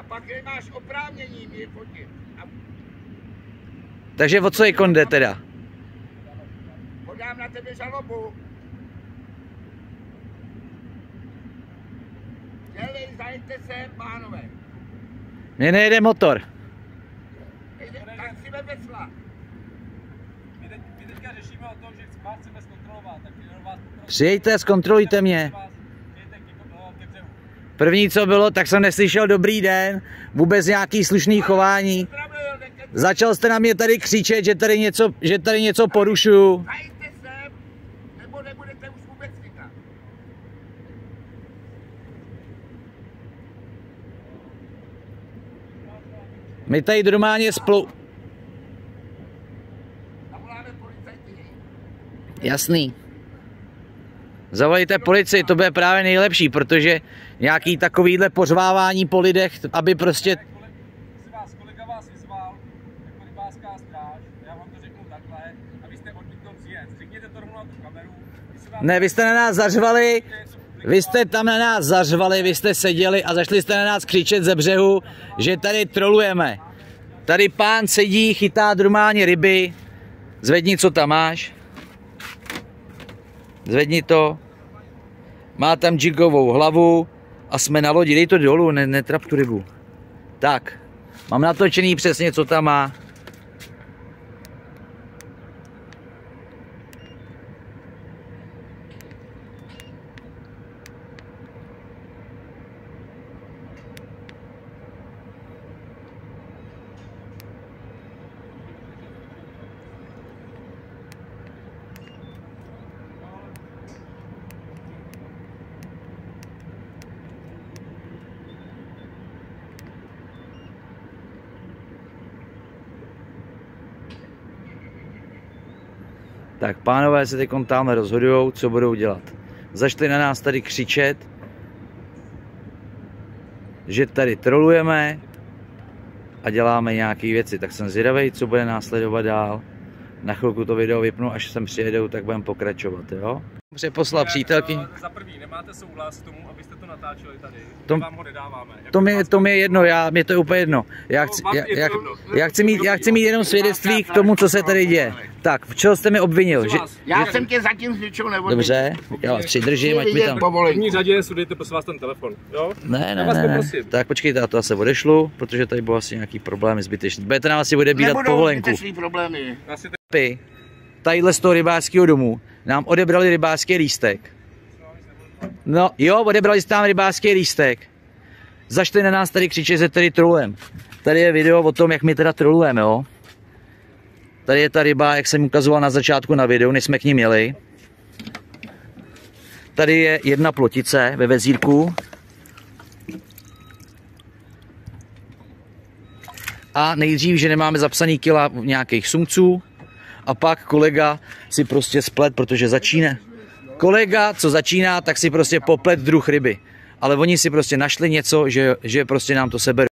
pak nemáš oprávnění mě fotit. Takže o co je konde teda? Podám na tebe žalobu. Dělej, zajďte se, pánové. Mně nejede motor. Tak si vevesla. My teďka řešíme o tom, že vás chceme zkontrolovat. Tak vás Přijďte, zkontrolujte mě. První, co bylo, tak jsem neslyšel dobrý den, vůbec nějaký slušný chování. Začal jste na mě tady křičet, že tady něco porušuju. Zajďte sem, nebo nebudete už vůbec vykat. My tady normálně Zavoláme policajty. Jasný. Zavolejte policii, to bude právě nejlepší, protože nějaký takovýhle pořvávání po lidech, aby prostě... Kolega vás vyzval, jako rybářská stráž, já vám to řeknu takhle, a vy jste odmítl přijet. Řekněte to rovnou na tu kameru. Ne, vy jste na nás zařvali, vy jste tam na nás zařvali, vy jste seděli a zašli jste na nás křičet ze břehu, že tady trolujeme. Tady pán sedí, chytá normálně ryby. Zvedni, co tam máš. Zvedni to. Má tam jigovou hlavu a jsme na lodi. Dej to dolů, netrap tu rybu. Tak, mám natočený přesně, co tam má. Tak pánové se teď tamhle rozhodujou, co budou dělat. Začali na nás tady křičet, že tady trolujeme a děláme nějaké věci. Tak jsem zvědavý, co bude následovat dál. Na chvilku to video vypnu, až sem přijedou, tak budeme pokračovat, jo? Přeposlal přítelkyni. Za prvý, nemáte souhlas k tomu, abyste to natáčeli tady? Vám ho nedáváme. To mi je jedno, mě to je úplně jedno. Já chci mít jenom svědectví k tomu, co se tady děje. Tak, v čeho jste mi obvinil? Já jsem tě zatím s ničou nevodil. Dobře, já vás přidržím, ať mi tam... V první řadě sudejte prosím vás ten telefon, jo? Ne. Tak počkejte, já to asi odešlu, protože tady bylo asi nějaký problémy zbytečný. Budete nám asi odebírat povolenku. Problémy. Tadyhle z toho rybářského domu nám odebrali rybářský lístek. No jo, odebrali jste nám rybářský lístek. Začali na nás tady křičet, že tady trolujeme. Tady je video o tom, jak my teda trolujeme, jo. Tady je ta ryba, jak jsem ukazoval na začátku na videu, než jsme k ní měli. Tady je jedna plotice ve vezírku. A nejdřív, že nemáme zapsaný kila nějakých sumců. A pak kolega si prostě splet, protože začíná. Kolega, co začíná, tak si prostě poplet druh ryby. Ale oni si prostě našli něco, že prostě nám to seberou.